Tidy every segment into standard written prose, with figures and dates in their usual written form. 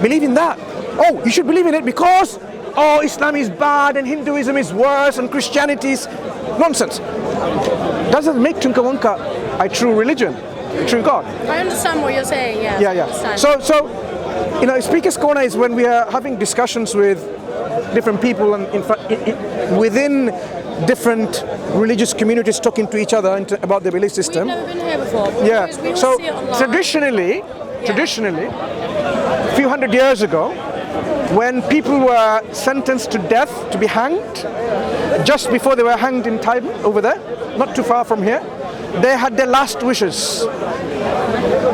believe in that. Oh, you should believe in it because, oh, Islam is bad and Hinduism is worse and Christianity is nonsense. Doesn't make Tunkawanka a true religion, a true God. I understand what you're saying, yeah. Yeah. So, you know, Speaker's Corner is when we are having discussions with different people and within different religious communities talking to each other about the belief system. We've never been here before. But Yeah. we So see it online. traditionally, a few hundred years ago, when people were sentenced to death to be hanged, just before they were hanged in Tyburn over there, not too far from here, they had their last wishes.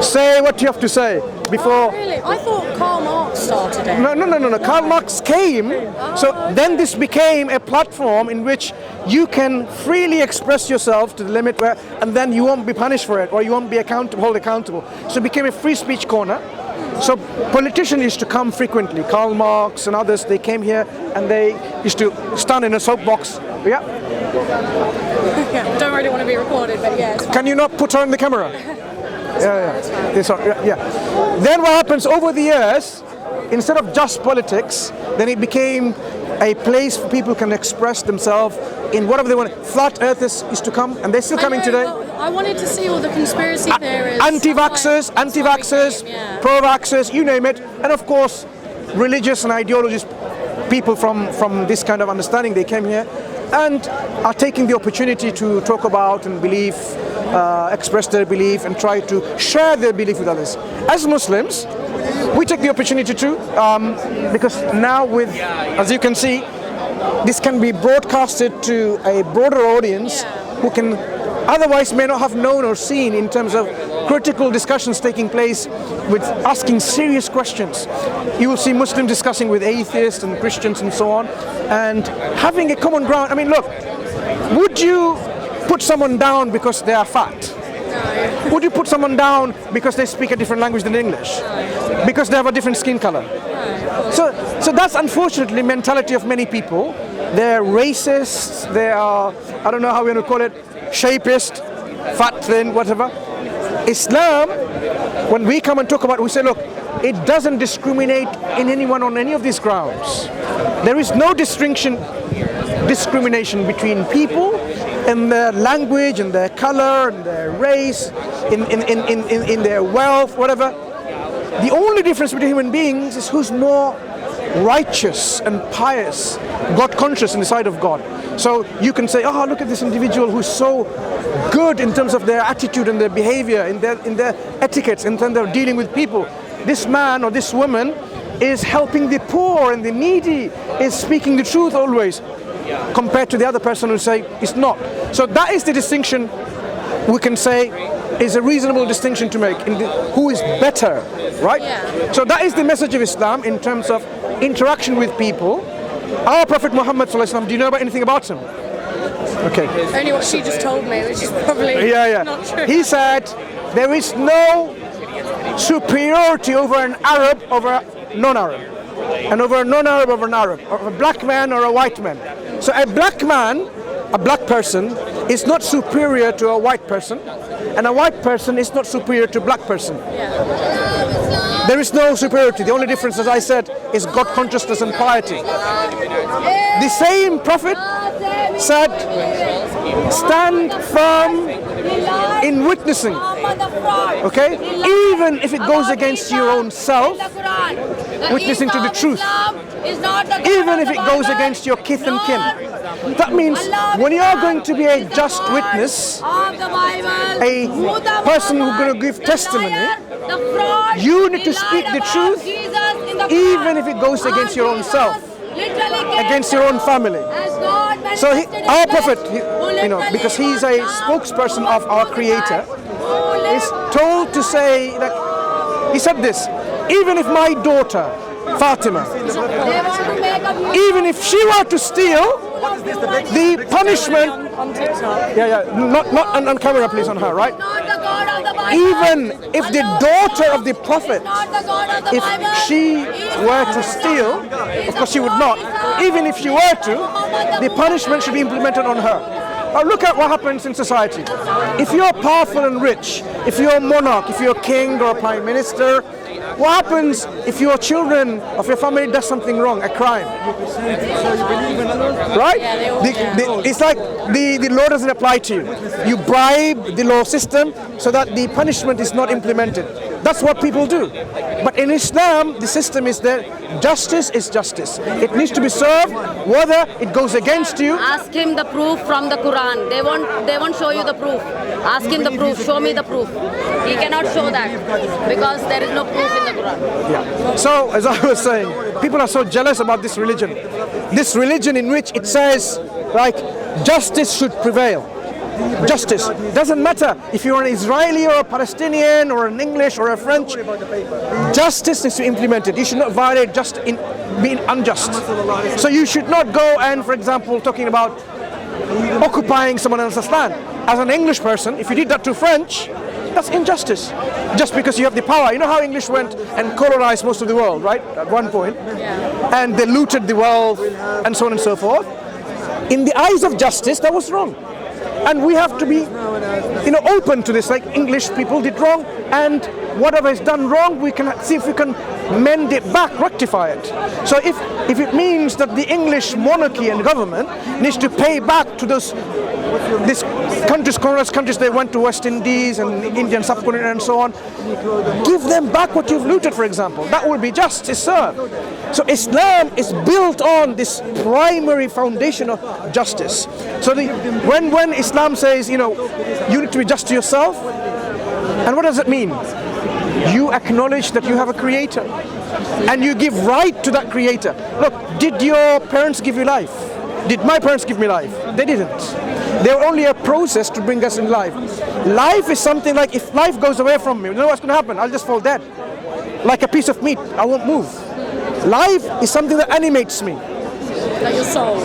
Say what you have to say before. Oh, really? I thought Karl Marx started it. No. Karl Marx came, so then this became a platform in which you can freely express yourself to the limit where, and then you won't be punished for it, or you won't be held accountable. So it became a free speech corner. So politicians used to come frequently. Karl Marx and others, they came here and they used to stand in a soapbox. Yeah. Yeah, don't really want to be recorded, but yeah. It's fine. Can you not put her on the camera? Yeah. Then what happens over the years, instead of just politics, then it became a place for people can express themselves in whatever they want. Flat earthers used to come, and they're still coming today. I wanted to see all the conspiracy theories. Anti-vaxxers, Yeah. pro-vaxxers, you name it. And of course, religious and ideologist people from this kind of understanding, they came here and are taking the opportunity to talk about and believe, express their belief and try to share their belief with others. As Muslims, we take the opportunity too, because now with, as you can see, this can be broadcasted to a broader audience who can otherwise may not have known or seen in terms of critical discussions taking place with asking serious questions. You will see Muslims discussing with atheists and Christians and so on, and having a common ground. I mean, look, would you put someone down because they are fat? No. Would you put someone down because they speak a different language than English? No. Because they have a different skin color? No. So that's unfortunately mentality of many people. They're racist, they are, I don't know how we're going to call it, shapist, fat, thin, whatever. Islam, when we come and talk about it, we say, look, it doesn't discriminate in anyone on any of these grounds. There is no distinction, discrimination between people in their language, in their color, in their race, in their wealth, whatever. The only difference between human beings is who's more righteous and pious, God conscious in the sight of God. So you can say, oh, look at this individual who's so good in terms of their attitude and their behavior, in their etiquettes, in terms of dealing with people. This man or this woman is helping the poor and the needy, is speaking the truth always, compared to the other person who say it's not. So that is the distinction we can say is a reasonable distinction to make in who is better, right? Yeah. So that is the message of Islam in terms of interaction with people. Our Prophet Muhammad sallallahu alaihi wasallam, do you know about anything about him? Okay. Only what she just told me, which is probably not true. He said there is no superiority over an Arab over a non-Arab, and over a non-Arab over an Arab, or a black man or a white man. So a black man, a black person, is not superior to a white person, and a white person is not superior to a black person. There is no superiority. The only difference, as I said, is God consciousness and piety. The same Prophet said, stand firm in witnessing, okay? Even if it goes against your own self, witnessing to the truth. Even if it goes against your kith and kin. That means when you are going to be a just witness, a person who's going to give testimony, you need to speak the truth even if it goes against your own self, against your own family. So our Prophet, because he's a spokesperson of our Creator, is told to say that, he said this, even if my daughter, Fatima, even if she were to steal, the punishment, not on camera please, on her, right? Even if the daughter of the Prophet, if she were to steal, of course she would not, even if she were to, the punishment should be implemented on her. Now look at what happens in society. If you're powerful and rich, if you're a monarch, if you're a king or a prime minister, What happens if your children of your family does something wrong, a crime? Right? Yeah, they all- It's like the law doesn't apply to you. You bribe the law system so that the punishment is not implemented. That's what people do. But in Islam, the system is that justice is justice. It needs to be served whether it goes against you. Ask him the proof from the Quran. They won't show you the proof. Ask him the proof. Show me the proof. He cannot show that because there is no proof in the Quran. Yeah. So, as I was saying, people are so jealous about this religion. This religion in which it says, like, justice should prevail. Justice. Doesn't matter if you're an Israeli or a Palestinian or an English or a French. Justice is to be implemented. You should not violate just in being unjust. So you should not go and, for example, talking about occupying someone else's land. As an English person, if you did that to French, that's injustice. Just because you have the power. You know how English went and colonized most of the world, right? At one point. And they looted the wealth and so on and so forth. In the eyes of justice, that was wrong. And we have to be, open to this. Like English people did wrong, and whatever is done wrong, we can see if we can mend it back, rectify it. So if it means that the English monarchy and government needs to pay back to these colonized countries, they went to West Indies and Indian subcontinent and so on, give them back what you've looted, for example. That will be justice served. So Islam is built on this primary foundation of justice. So when Islam says, you need to be just to yourself, and what does it mean? You acknowledge that you have a creator, and you give right to that creator. Look, did your parents give you life? Did my parents give me life? They didn't. They were only a process to bring us in life. Life is something like, if life goes away from me, you know what's going to happen? I'll just fall dead. Like a piece of meat, I won't move. Life is something that animates me. Like your soul.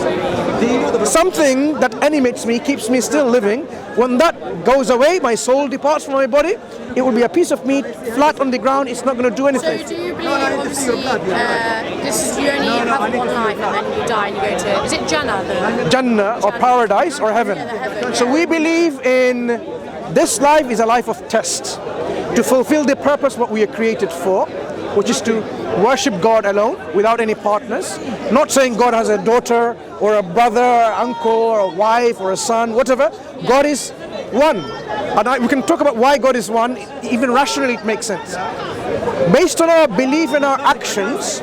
Something that animates me, keeps me still living. When that goes away, my soul departs from my body, it will be a piece of meat, flat on the ground, it's not going to do anything. So do you believe, obviously, you only have one life and then you die and you go to, is it Jannah? Jannah or paradise or heaven. So we believe in this life is a life of test to fulfill the purpose what we are created for, which is to worship God alone without any partners. Not saying God has a daughter or a brother, or uncle, or a wife, or a son, whatever. God is one. And we can talk about why God is one. Even rationally it makes sense. Based on our belief and our actions,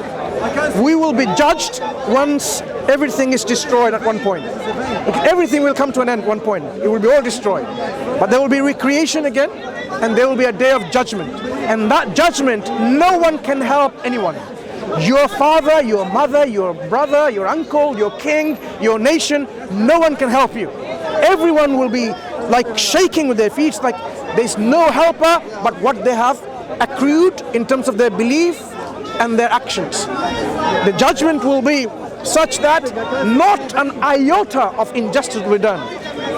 we will be judged once everything is destroyed at one point. Everything will come to an end at one point. It will be all destroyed. But there will be recreation again, and there will be a day of judgment. And that judgment, no one can help anyone. Your father, your mother, your brother, your uncle, your king, your nation, no one can help you. Everyone will be like shaking with their feet, like there's no helper but what they have accrued in terms of their belief and their actions. The judgment will be such that not an iota of injustice will be done.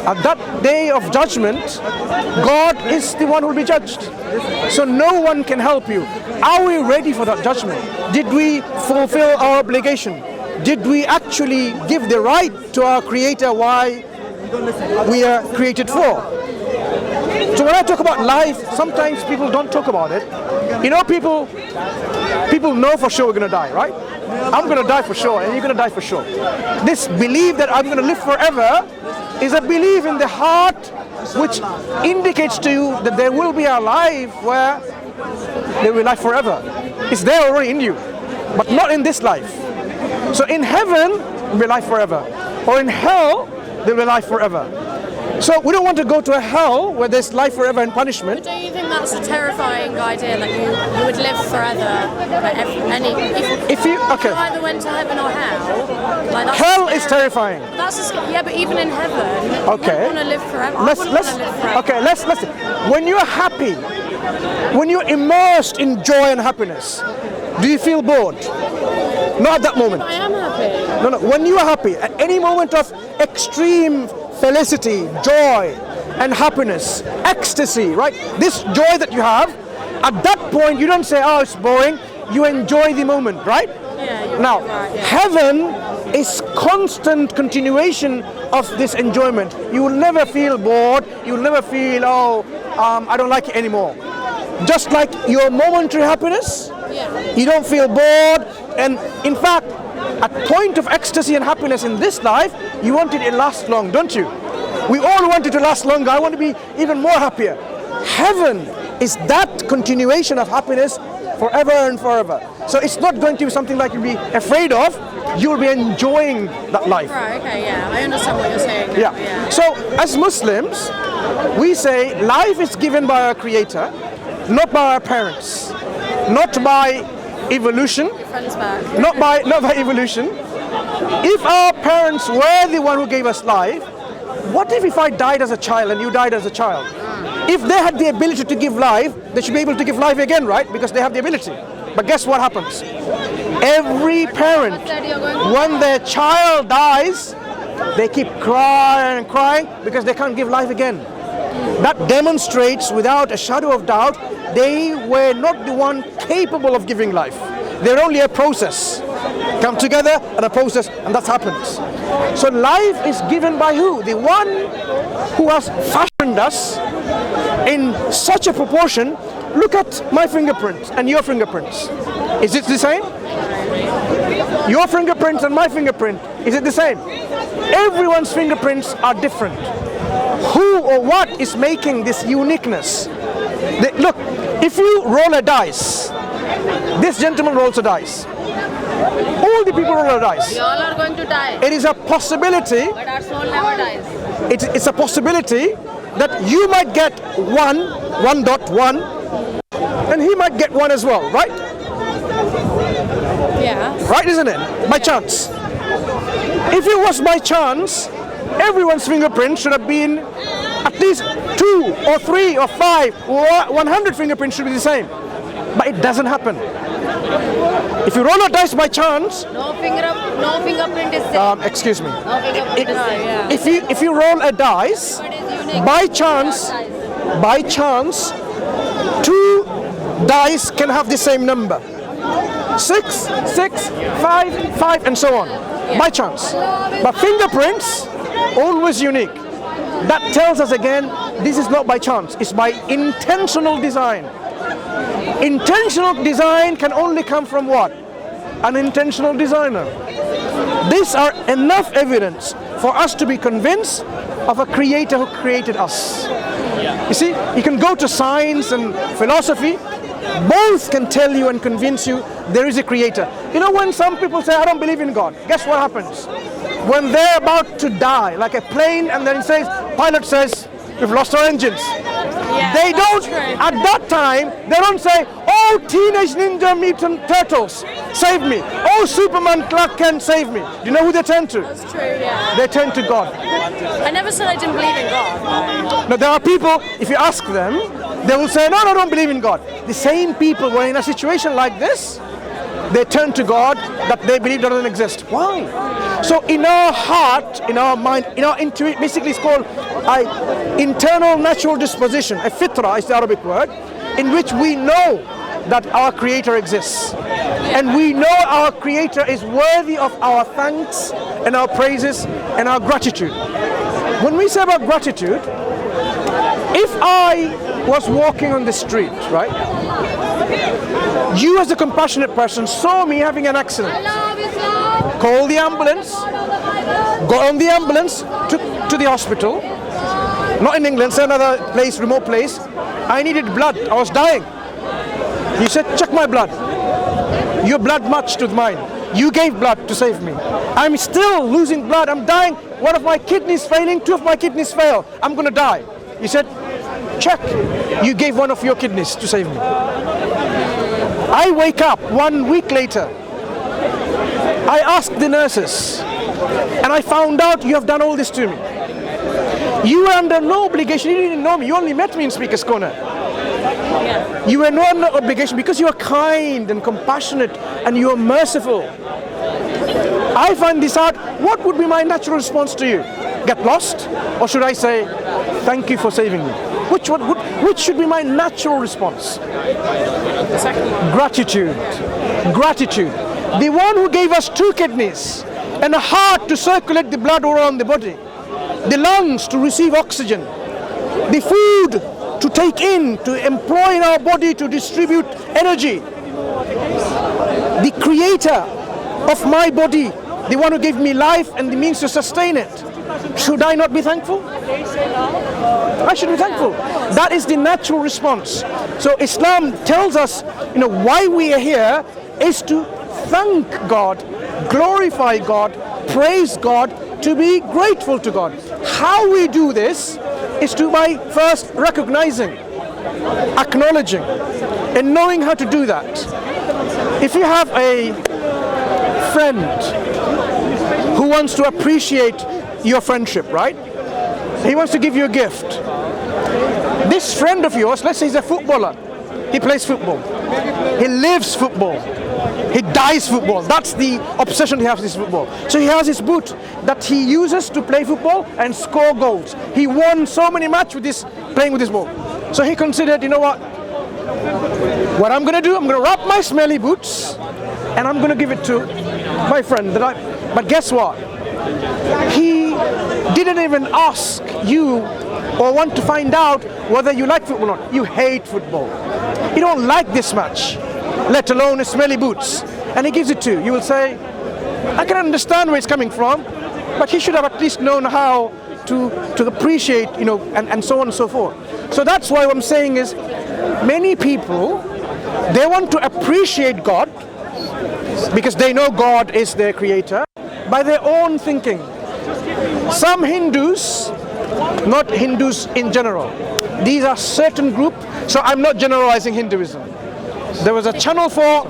At that day of judgment, God is the one who will be judged. So no one can help you. Are we ready for that judgment? Did we fulfill our obligation? Did we actually give the right to our Creator why we are created for? So when I talk about life, sometimes people don't talk about it. People know for sure we're going to die, right? I'm going to die for sure, and you're going to die for sure. This belief that I'm going to live forever is a belief in the heart which indicates to you that there will be a life where there will be life forever. It's there already in you, but not in this life. So in heaven, there will be life forever. Or in hell, there will be life forever. So we don't want to go to a hell where there's life forever and punishment. Don't you think that's a terrifying idea that you would live forever? If you either went to heaven or hell, like that's Hell is terrifying. But even in heaven, Okay. you want to live forever. Let's. When you're happy, when you're immersed in joy and happiness, do you feel bored? Not at that moment. I am happy. No. When you are happy, at any moment of extreme felicity, joy, and happiness, ecstasy, right? This joy that you have, at that point you don't say, oh, it's boring. You enjoy the moment, right? Yeah, now, right, yeah. heaven is constant continuation of this enjoyment. You will never feel bored. You will never feel, I don't like it anymore. Just like your momentary happiness, You don't feel bored. And in fact, at point of ecstasy and happiness in this life, you want it to last long, don't you? We all want it to last longer. I want to be even more happier. Heaven is that continuation of happiness forever and forever. So it's not going to be something like you'll be afraid of. You'll be enjoying that life. Right, okay, yeah. I understand what you're saying now, Yeah. So as Muslims, we say life is given by our Creator, not by our parents, not by evolution, Friends back. not by evolution. If our parents were the one who gave us life, what if I died as a child and you died as a child? If they had the ability to give life, they should be able to give life again, right? Because they have the ability. But guess what happens? Every parent, when their child dies, they keep crying and crying because they can't give life again. That demonstrates without a shadow of doubt they were not the one capable of giving life. They're only a process. Come together and a process, and that happens. So life is given by who? The one who has fashioned us in such a proportion. Look at my fingerprints and your fingerprints. Is it the same? Your fingerprints and my fingerprint, is it the same? Everyone's fingerprints are different. Who or what is making this uniqueness? Look, if you roll a dice, this gentleman rolls a dice. All the people roll a dice. We all are going to die. It is a possibility. But our soul never dies. It's a possibility that you might get 1.1, and he might get 1 as well, right? Yeah. Right, isn't it? By chance. If it was by chance, everyone's fingerprint should have been at least 2 or 3 or 5 or 100 fingerprints should be the same. But it doesn't happen. If you roll a dice by chance, No fingerprint is same. excuse me. No fingerprint is same. If you roll a dice, But it's unique. by chance, 2 dice can have the same number. 6, 6, 5, 5, and so on. By chance. But fingerprints, always unique. That tells us again, this is not by chance. It's by intentional design. Intentional design can only come from what? An intentional designer. These are enough evidence for us to be convinced of a creator who created us. You see, you can go to science and philosophy, both can tell you and convince you there is a creator. You know, when some people say, I don't believe in God, guess what happens? When they're about to die, like a plane, and then it says, pilot says, we've lost our engines. Yeah, They that's don't, true. at that time, they don't say, oh, Teenage Ninja Mutant Turtles, save me. Oh, Superman Clark Kent, save me. Do you know who they turn to? That's true, yeah. They turn to God. I never said I didn't believe in God. Now, there are people, if you ask them, they will say, no, I don't believe in God. The same people, when in a situation like this, they turn to God that they believe doesn't exist. Why? So in our heart, in our mind, in our intuition, basically it's called internal natural disposition, a fitra is the Arabic word, in which we know that our Creator exists. And we know our Creator is worthy of our thanks and our praises and our gratitude. When we say about gratitude, if I was walking on the street, right? You as a compassionate person saw me having an accident. Call the ambulance, go on the ambulance to the hospital. Not in England, say another place, remote place. I needed blood, I was dying. You said, check my blood. Your blood matched with mine. You gave blood to save me. I'm still losing blood, I'm dying. One of my kidneys failing, 2 of my kidneys fail. I'm gonna die. You said, check. You gave 1 of your kidneys to save me. I wake up 1 week later. I asked the nurses, and I found out you have done all this to me. You were under no obligation. You didn't know me. You only met me in Speaker's Corner. You were no under obligation because you are kind and compassionate and you are merciful. I find this out. What would be my natural response to you? Get lost? Or should I say, thank you for saving me? Which should be my natural response? The second one. Gratitude. Gratitude. The one who gave us 2 kidneys and a heart to circulate the blood around the body, the lungs to receive oxygen, the food to take in, to employ in our body to distribute energy, the creator of my body, the one who gave me life and the means to sustain it, should I not be thankful? I should be thankful. That is the natural response. So Islam tells us, why we are here is to thank God, glorify God, praise God, to be grateful to God. How we do this is by first recognizing, acknowledging, and knowing how to do that. If you have a friend who wants to appreciate your friendship, right? He wants to give you a gift. This friend of yours, let's say he's a footballer. He plays football. He lives football. He dies football. That's the obsession he has with football. So he has his boot that he uses to play football and score goals. He won so many matches with this, playing with this ball. So he considered, what I'm going to do, I'm going to wrap my smelly boots and I'm going to give it to my friend. But guess what? He didn't even ask you or want to find out whether you like football or not. You hate football. You don't like this match, let alone his smelly boots. And he gives it to you. You will say, I can understand where it's coming from, but he should have at least known how to appreciate, and so on and so forth. So that's why what I'm saying is, many people, they want to appreciate God because they know God is their creator by their own thinking. Some Hindus, not Hindus in general, these are certain group, so I'm not generalizing Hinduism. There was a Channel 4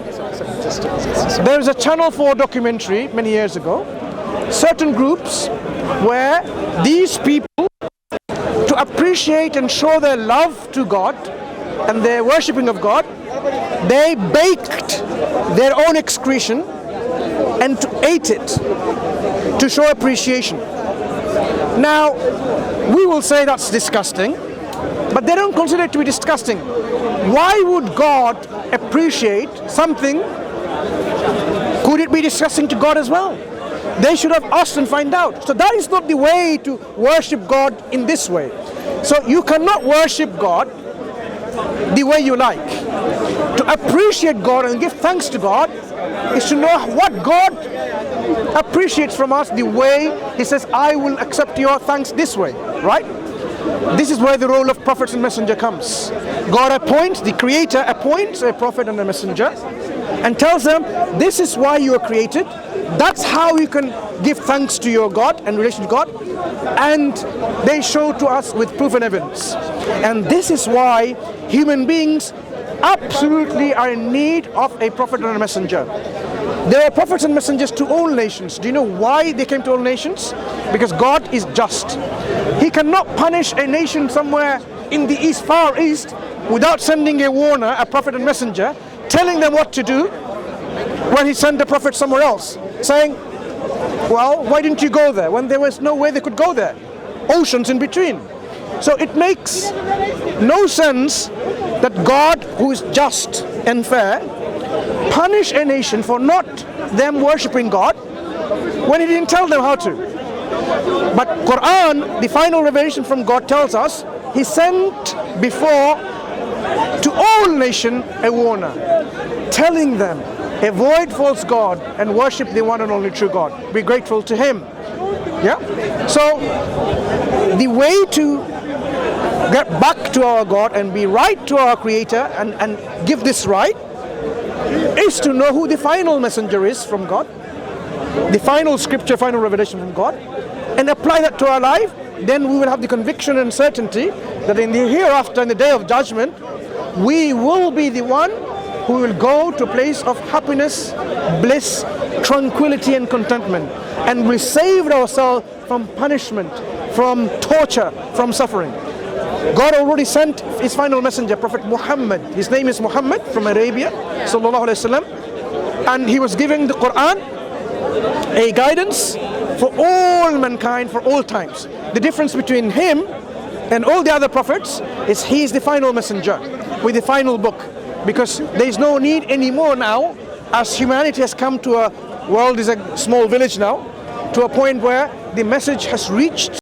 documentary many years ago, certain groups where these people, to appreciate and show their love to God and their worshipping of God, they baked their own excretion and ate it to show appreciation. Now, we will say that's disgusting, but they don't consider it to be disgusting. Why would God appreciate something? Could it be disgusting to God as well? They should have asked and find out. So that is not the way to worship God in this way. So you cannot worship God the way you like. To appreciate God and give thanks to God is to know what God appreciates from us, the way He says, I will accept your thanks this way, right? This is where the role of prophets and messenger comes. God appoints, the Creator appoints a prophet and a messenger and tells them, this is why you are created. That's how you can give thanks to your God and relation to God. And they show to us with proof and evidence. And this is why human beings absolutely are in need of a prophet and a messenger. There are prophets and messengers to all nations. Do you know why they came to all nations? Because God is just. He cannot punish a nation somewhere in the east, far east, without sending a warner, a prophet and messenger, telling them what to do, when He sent a prophet somewhere else, saying, well, why didn't you go there? When there was no way they could go there. Oceans in between. So it makes no sense that God, who is just and fair, punish a nation for not them worshipping God when He didn't tell them how to. But Quran, the final revelation from God, tells us He sent before to all nations a warner, telling them, avoid false God and worship the one and only true God. Be grateful to Him. Yeah? So the way to get back to our God and be right to our Creator and give this right is to know who the final messenger is from God, the final scripture, final revelation from God, and apply that to our life. Then we will have the conviction and certainty that in the hereafter, in the day of judgment, we will be the one who will go to a place of happiness, bliss, tranquility and contentment, and we saved ourselves from punishment, from torture, from suffering. God already sent His final messenger, Prophet Muhammad. His name is Muhammad from Arabia, sallallahu alaihi wasallam, and he was giving the Quran a guidance for all mankind, for all times. The difference between him and all the other prophets is he is the final messenger with the final book, because there is no need anymore now, as humanity has come to a world is a small village now, to a point where the message has reached